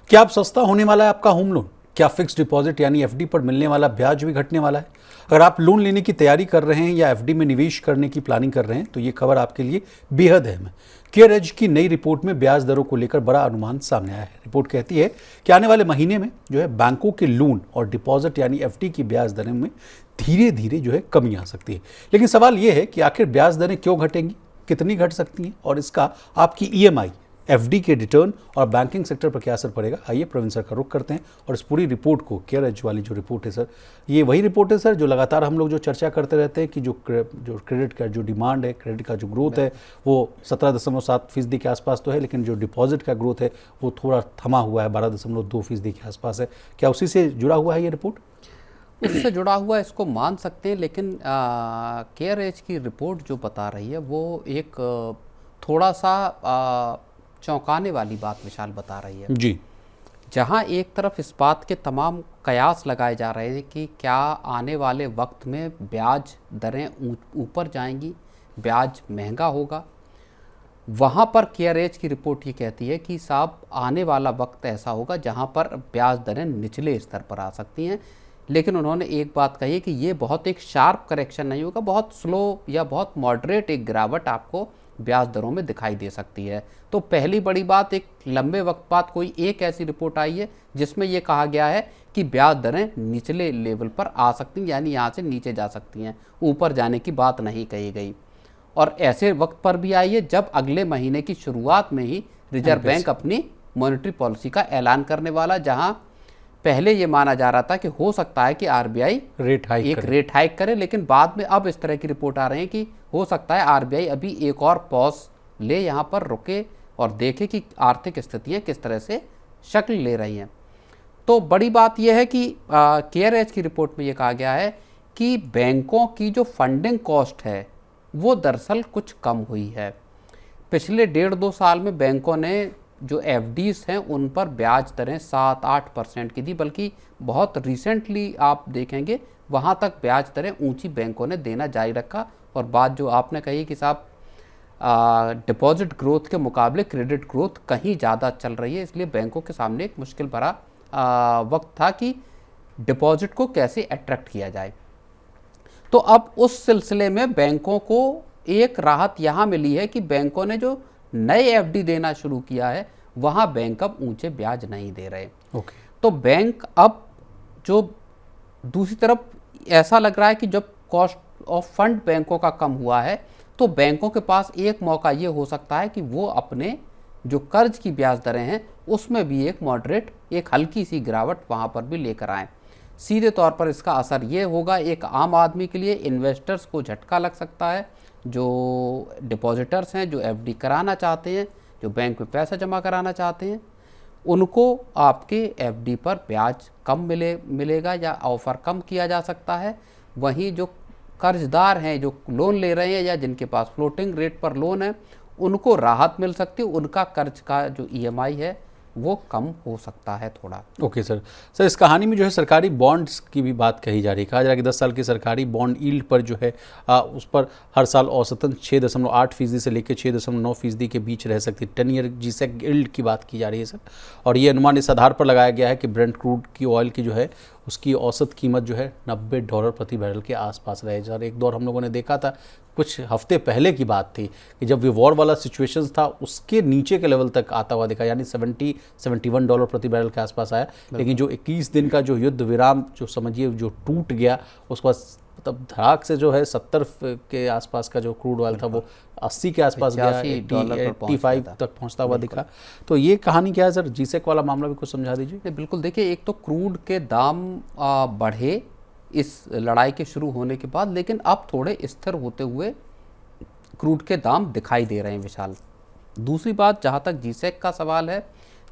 क्या अब सस्ता होने वाला है आपका होम लोन? क्या फिक्स डिपॉजिट यानी एफडी पर मिलने वाला ब्याज भी घटने वाला है? अगर आप लोन लेने की तैयारी कर रहे हैं या एफडी में निवेश करने की प्लानिंग कर रहे हैं तो ये खबर आपके लिए बेहद अहम है। केयर एज की नई रिपोर्ट में ब्याज दरों को लेकर बड़ा अनुमान सामने आया है। रिपोर्ट कहती है कि आने वाले महीने में जो है बैंकों के लोन और डिपॉजिट यानी एफडी की ब्याज दरें में धीरे धीरे जो है कमी आ सकती है। लेकिन सवाल ये है कि आखिर ब्याज दरें क्यों घटेंगी, कितनी घट सकती हैं और इसका आपकी ईएमआई, एफडी के रिटर्न और बैंकिंग सेक्टर पर क्या असर पड़ेगा। आइए प्रवीण सर का रुख करते हैं और इस पूरी रिपोर्ट को, केयर एज वाली जो रिपोर्ट है सर, ये वही रिपोर्ट है सर जो लगातार हम लोग जो चर्चा करते रहते हैं कि जो क्रेडिट का जो डिमांड है, क्रेडिट का जो ग्रोथ है वो 17.7% के आसपास तो है, लेकिन जो डिपॉजिट का ग्रोथ है वो थोड़ा थमा हुआ है, 12.2% के आसपास है। क्या उसी से जुड़ा हुआ है ये रिपोर्ट? उससे जुड़ा हुआ इसको मान सकते हैं, लेकिन केयर एज की रिपोर्ट जो बता रही है वो एक थोड़ा सा चौंकाने वाली बात विशाल बता रही है जी। जहां एक तरफ इस बात के तमाम कयास लगाए जा रहे हैं कि क्या आने वाले वक्त में ब्याज दरें ऊपर जाएंगी, ब्याज महंगा होगा, वहां पर केयर एज की रिपोर्ट ये कहती है कि साहब आने वाला वक्त ऐसा होगा जहां पर ब्याज दरें निचले स्तर पर आ सकती हैं। लेकिन उन्होंने एक बात कही है कि ये बहुत एक शार्प करेक्शन नहीं होगा, बहुत स्लो या बहुत मॉडरेट एक गिरावट आपको ब्याज दरों में दिखाई दे सकती है। तो पहली बड़ी बात, एक लंबे वक्त बाद कोई एक ऐसी रिपोर्ट आई है जिसमें यह कहा गया है कि ब्याज दरें निचले लेवल पर आ सकती हैं, यानी यहाँ से नीचे जा सकती हैं, ऊपर जाने की बात नहीं कही गई। और ऐसे वक्त पर भी आई है जब अगले महीने की शुरुआत में ही रिजर्व बैंक अपनी मॉनेटरी पॉलिसी का ऐलान करने वाला, जहां पहले ये माना जा रहा था कि हो सकता है कि आरबीआई रेट हाइक करे, लेकिन बाद में अब इस तरह की रिपोर्ट आ रही है कि हो सकता है आरबीआई अभी एक और पॉज ले, यहाँ पर रुके और देखे कि आर्थिक स्थितियाँ किस तरह से शक्ल ले रही हैं। तो बड़ी बात यह है कि केयर एज की रिपोर्ट में ये कहा गया है कि बैंकों की जो फंडिंग कॉस्ट है वो दरअसल कुछ कम हुई है। पिछले 1.5-2 साल में बैंकों ने जो एफडीज हैं उन पर ब्याज दरें 7-8% की दी, बल्कि बहुत रिसेंटली आप देखेंगे वहाँ तक ब्याज दरें ऊंची बैंकों ने देना जारी रखा। और बात जो आपने कही कि साहब डिपॉजिट ग्रोथ के मुकाबले क्रेडिट ग्रोथ कहीं ज़्यादा चल रही है, इसलिए बैंकों के सामने एक मुश्किल भरा वक्त था कि डिपॉजिट को कैसे अट्रैक्ट किया जाए। तो अब उस सिलसिले में बैंकों को एक राहत यहाँ मिली है कि बैंकों ने जो नए एफडी देना शुरू किया है वहाँ बैंक अब ऊंचे ब्याज नहीं दे रहे। तो बैंक अब जो दूसरी तरफ ऐसा लग रहा है कि जब कॉस्ट ऑफ फंड बैंकों का कम हुआ है तो बैंकों के पास एक मौका ये हो सकता है कि वो अपने जो कर्ज की ब्याज दरें हैं उसमें भी एक मॉडरेट, एक हल्की सी गिरावट वहाँ पर भी लेकर आएँ। सीधे तौर पर इसका असर ये होगा, एक आम आदमी के लिए इन्वेस्टर्स को झटका लग सकता है, जो डिपॉजिटर्स हैं, जो एफडी कराना चाहते हैं, जो बैंक में पैसा जमा कराना चाहते हैं, उनको आपके एफडी पर ब्याज कम मिलेगा या ऑफ़र कम किया जा सकता है। वहीं जो कर्जदार हैं, जो लोन ले रहे हैं या जिनके पास फ्लोटिंग रेट पर लोन है, उनको राहत मिल सकती है, उनका कर्ज का जो ईएमआई है वो कम हो सकता है थोड़ा। ओके सर, इस कहानी में जो है सरकारी बॉन्ड्स की भी बात कही जा रही है। कहा जा रहा है कि 10 साल की सरकारी बॉन्ड यील्ड पर जो है उस पर हर साल औसतन 6.8% से लेकर 6.9% के बीच रह सकती है। 10 ईयर जीसेक यील्ड की बात की जा रही है सर, और ये अनुमान इस आधार पर लगाया गया है कि ब्रेंट क्रूड की ऑयल की जो है उसकी औसत कीमत जो है $90 प्रति बैरल के आसपास रहे। सर एक दौर हम लोगों ने देखा था, कुछ हफ्ते पहले की बात थी, कि जब ये वॉर वाला सिचुएशंस था उसके नीचे के लेवल तक आता हुआ देखा, यानी $71 प्रति बैरल के आसपास आया। लेकिन जो 21 दिन का जो युद्ध विराम जो समझिए जो टूट गया, उसके बाद तब धड़ाक से जो है 70 के आसपास का जो क्रूड ऑयल था वो 80 के आसपास गया, 85 तक पहुंचता हुआ दिखा। तो ये कहानी क्या है सर? जीसेक वाला मामला भी कुछ समझा दीजिए। बिल्कुल, देखिए एक तो क्रूड के दाम बढ़े इस लड़ाई के शुरू होने के बाद, लेकिन अब थोड़े स्थिर होते हुए क्रूड के दाम दिखाई दे रहे हैं विशाल। दूसरी बात, जहाँ तक जीसेक का सवाल है,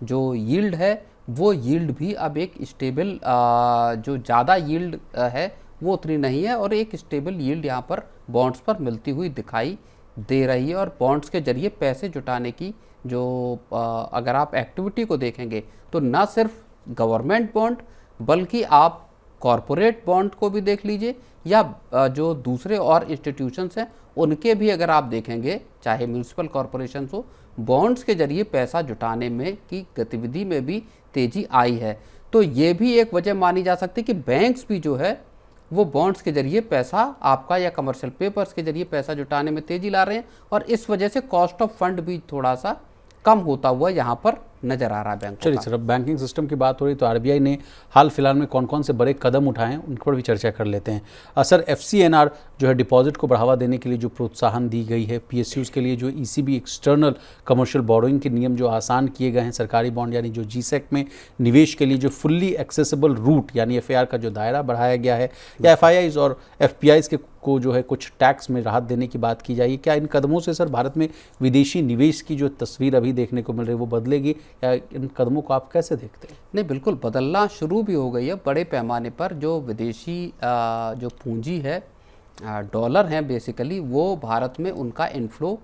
जो यील्ड है वो यील्ड भी अब एक स्टेबल, जो ज़्यादा यील्ड है वो उतनी नहीं है, और एक स्टेबल यील्ड यहाँ पर बॉन्ड्स पर मिलती हुई दिखाई दे रही है। और बॉन्ड्स के जरिए पैसे जुटाने की जो अगर आप एक्टिविटी को देखेंगे तो ना सिर्फ गवर्नमेंट बॉन्ड बल्कि आप कॉरपोरेट बॉन्ड को भी देख लीजिए या जो दूसरे और इंस्टीट्यूशंस हैं उनके भी अगर आप देखेंगे, चाहे म्यूनिसिपल कॉरपोरेशन हो, बॉन्ड्स के जरिए पैसा जुटाने में की गतिविधि में भी तेजी आई है। तो ये भी एक वजह मानी जा सकती है कि बैंक्स भी जो है वो बॉन्ड्स के जरिए पैसा आपका या कमर्शियल पेपर्स के जरिए पैसा जुटाने में तेजी ला रहे हैं और इस वजह से कॉस्ट ऑफ फंड भी थोड़ा सा कम होता हुआ यहाँ पर नजर आ रहा है बैंक। चलिए सर, अब बैंकिंग सिस्टम की बात हो रही तो आरबीआई ने हाल फिलहाल में कौन कौन से बड़े कदम उठाए हैं उन पर भी चर्चा कर लेते हैं। सर, एफसीएनआर जो है डिपॉजिट को बढ़ावा देने के लिए जो प्रोत्साहन दी गई है, पीएसयूज के लिए जो ईसीबी एक्सटर्नल कमर्शियल बोरोइंग के नियम जो आसान किए गए हैं, सरकारी बॉन्ड यानी जो जीसेक में निवेश के लिए जो फुल्ली एक्सेसिबल रूट यानी एफआईआर का जो दायरा बढ़ाया गया है, या एफआईआईज और एफपीआईज के को जो है कुछ टैक्स में राहत देने की बात की जाएगी, क्या इन कदमों से सर भारत में विदेशी निवेश की जो तस्वीर अभी देखने को मिल रही है वो बदलेगी, या इन कदमों को आप कैसे देखते हैं? नहीं, बिल्कुल बदलना शुरू भी हो गई है बड़े पैमाने पर। जो विदेशी जो पूंजी है, डॉलर हैं बेसिकली, वो भारत में उनका इनफ्लो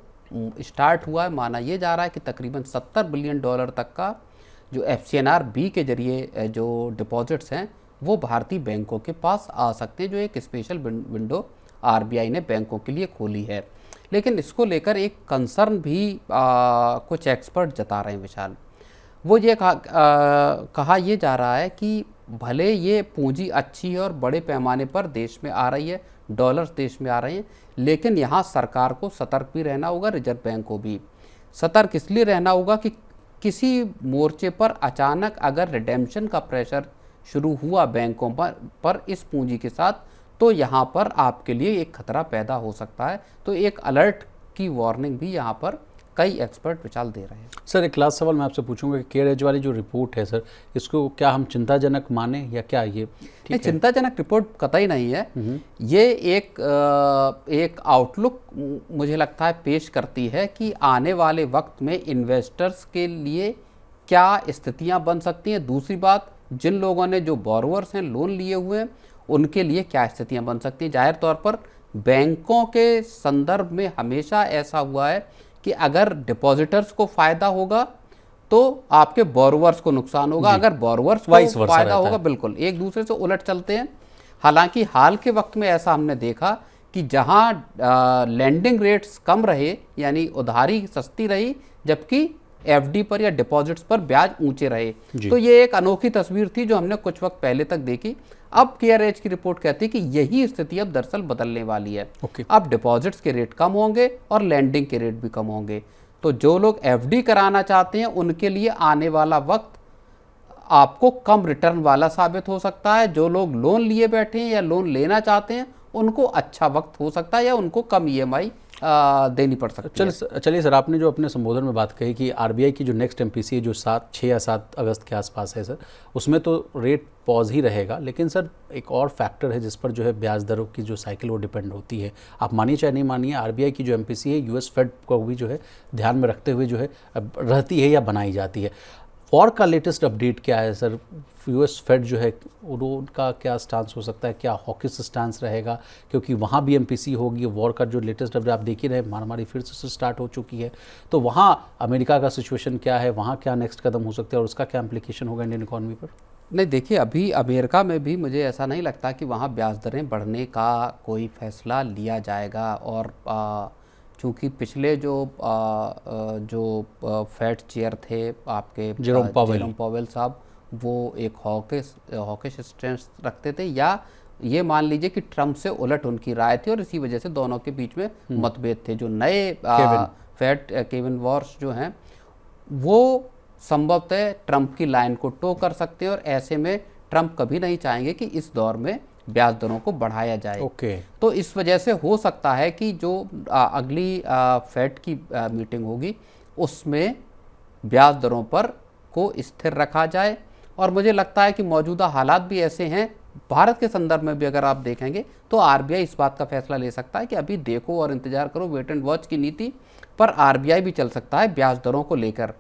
स्टार्ट हुआ है। माना ये जा रहा है कि तकरीबन $70 बिलियन तक का जो एफसीएनआर बी के जरिए जो डिपॉजिट्स हैं वो भारतीय बैंकों के पास आ सकते हैं, जो एक स्पेशल विंडो आरबीआई ने बैंकों के लिए खोली है। लेकिन इसको लेकर एक कंसर्न भी कुछ एक्सपर्ट जता रहे हैं विशाल। वो ये कहा ये जा रहा है कि भले ये पूंजी अच्छी है और बड़े पैमाने पर देश में आ रही है, डॉलर्स देश में आ रहे हैं, लेकिन यहाँ सरकार को सतर्क भी रहना होगा, रिजर्व बैंक को भी सतर्क इसलिए रहना होगा कि किसी मोर्चे पर अचानक अगर रिडेम्पशन का प्रेशर शुरू हुआ बैंकों पर इस पूंजी के साथ, तो यहाँ पर आपके लिए एक खतरा पैदा हो सकता है। तो एक अलर्ट की वार्निंग भी यहाँ पर कई एक्सपर्ट विचार दे रहे हैं। सर, एक लास्ट सवाल मैं आपसे पूछूंगा कि केयर एज वाली जो रिपोर्ट है सर, इसको क्या हम चिंताजनक माने या क्या ये ठीक है? चिंताजनक रिपोर्ट कतई नहीं है। ये एक आउटलुक मुझे लगता है पेश करती है कि आने वाले वक्त में इन्वेस्टर्स के लिए क्या स्थितियां बन सकती हैं। दूसरी बात, जिन लोगों ने जो बोरोवर्स हैं, लोन लिए हुए हैं, उनके लिए क्या स्थितियां बन सकती हैं। जाहिर तौर पर बैंकों के संदर्भ में हमेशा ऐसा हुआ है कि अगर डिपॉजिटर्स को फ़ायदा होगा तो आपके बोरोवर्स को नुकसान होगा, अगर बोरोवर्स को फ़ायदा होगा, बिल्कुल एक दूसरे से उलट चलते हैं। हालांकि हाल के वक्त में ऐसा हमने देखा कि जहां लैंडिंग रेट्स कम रहे यानी उधारी सस्ती रही, जबकि एफडी पर या डिपॉजिट्स पर ब्याज ऊंचे रहे। तो ये एक अनोखी तस्वीर थी जो हमने कुछ वक्त पहले तक देखी। अब केयर एज की रिपोर्ट कहती है कि यही स्थिति अब दरअसल बदलने वाली है। अब डिपॉजिट्स के रेट कम होंगे और लैंडिंग के रेट भी कम होंगे। तो जो लोग एफडी कराना चाहते हैं उनके लिए आने वाला वक्त आपको कम रिटर्न वाला साबित हो सकता है। जो लोग लोन लिए बैठे हैं या लोन लेना चाहते हैं उनको अच्छा वक्त हो सकता है या उनको कम ईएमआई देनी पड़ सकती है। चलिए सर, आपने जो अपने संबोधन में बात कही कि आरबीआई की जो नेक्स्ट एमपीसी है जो 6 या 7 अगस्त के आसपास है सर, उसमें तो रेट पॉज ही रहेगा, लेकिन सर एक और फैक्टर है जिस पर जो है ब्याज दरों की जो साइकिल वो डिपेंड होती है। आप मानिए चाहे नहीं मानिए, आरबीआई की जो एमपीसी है यूएस फेड को भी जो है ध्यान में रखते हुए जो है रहती है या बनाई जाती है। वॉर का लेटेस्ट अपडेट क्या है सर? यूएस फेड जो है उनका क्या स्टांस हो सकता है? क्या हॉकिश स्टांस रहेगा? क्योंकि वहाँ भी एमपीसी होगी। वॉर का जो लेटेस्ट अपडेट आप देख ही रहे, मारामारी फिर से स्टार्ट हो चुकी है। तो वहाँ अमेरिका का सिचुएशन क्या है, वहाँ क्या नेक्स्ट कदम हो सकता है और उसका क्या इम्प्लीकेशन होगा इंडियन इकॉनमी पर? नहीं, देखिए अभी अमेरिका में भी मुझे ऐसा नहीं लगता कि वहाँ ब्याज दरें बढ़ने का कोई फैसला लिया जाएगा। और चूँकि पिछले जो फेड चेयर थे आपके जेरोम पावेल साहब, वो एक हॉकिश स्टैंस रखते थे, या ये मान लीजिए कि ट्रम्प से उलट उनकी राय थी और इसी वजह से दोनों के बीच में मतभेद थे। जो नए फेड केविन वॉर्स जो हैं वो संभवतः ट्रम्प की लाइन को टो कर सकते हैं और ऐसे में ट्रम्प कभी नहीं चाहेंगे कि इस दौर में ब्याज दरों को बढ़ाया जाए। तो इस वजह से हो सकता है कि जो अगली फेड की मीटिंग होगी उसमें ब्याज दरों पर को स्थिर रखा जाए। और मुझे लगता है कि मौजूदा हालात भी ऐसे हैं, भारत के संदर्भ में भी अगर आप देखेंगे तो आरबीआई इस बात का फैसला ले सकता है कि अभी देखो और इंतजार करो, वेट एंड वॉच की नीति पर आरबीआई भी चल सकता है ब्याज दरों को लेकर।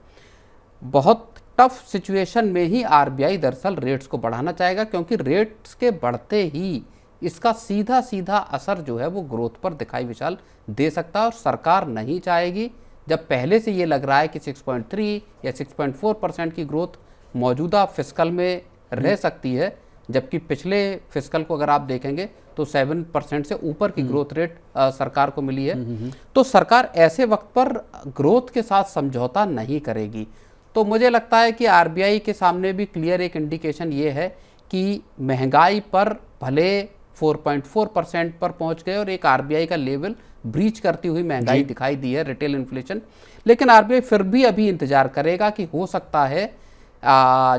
बहुत टफ सिचुएशन में ही आरबीआई दरअसल रेट्स को बढ़ाना चाहेगा, क्योंकि रेट्स के बढ़ते ही इसका सीधा सीधा असर जो है वो ग्रोथ पर दिखाई विशाल दे सकता है। और सरकार नहीं चाहेगी, जब पहले से ये लग रहा है कि 6.3 या 6.4% की ग्रोथ मौजूदा फिस्कल में रह सकती है, जबकि पिछले फिस्कल को अगर आप देखेंगे तो 7% से ऊपर की ग्रोथ रेट सरकार को मिली है। तो सरकार ऐसे वक्त पर ग्रोथ के साथ समझौता नहीं करेगी। तो मुझे लगता है कि आरबीआई के सामने भी क्लियर एक इंडिकेशन ये है कि महंगाई पर भले 4.4% पर पहुंच गए और एक आरबीआई का लेवल ब्रीच करती हुई महंगाई दिखाई दी है, रिटेल इन्फ्लेशन, लेकिन आरबीआई फिर भी अभी इंतजार करेगा कि हो सकता है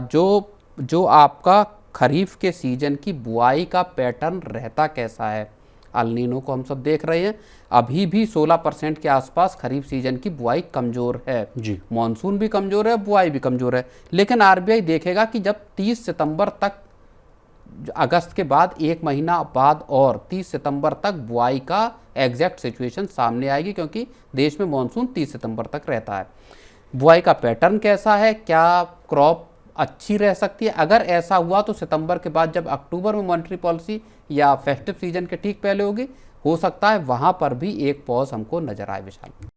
जो आपका खरीफ के सीजन की बुआई का पैटर्न रहता कैसा है। अल नीनो को हम सब देख रहे हैं, अभी भी 16% के आसपास खरीफ सीजन की बुआई कमजोर है जी। मॉनसून भी कमजोर है, बुआई भी कमजोर है। लेकिन आरबीआई देखेगा कि जब 30 सितंबर तक, अगस्त के बाद एक महीना बाद और 30 सितंबर तक बुआई का एग्जैक्ट सिचुएशन सामने आएगी, क्योंकि देश में मॉनसून 30 सितंबर तक रहता है। बुआई का पैटर्न कैसा है, क्या क्रॉप अच्छी रह सकती है, अगर ऐसा हुआ तो सितंबर के बाद जब अक्टूबर में मॉनेटरी पॉलिसी या फेस्टिव सीजन के ठीक पहले होगी, हो सकता है वहां पर भी एक पॉज हमको नजर आए। विशाल।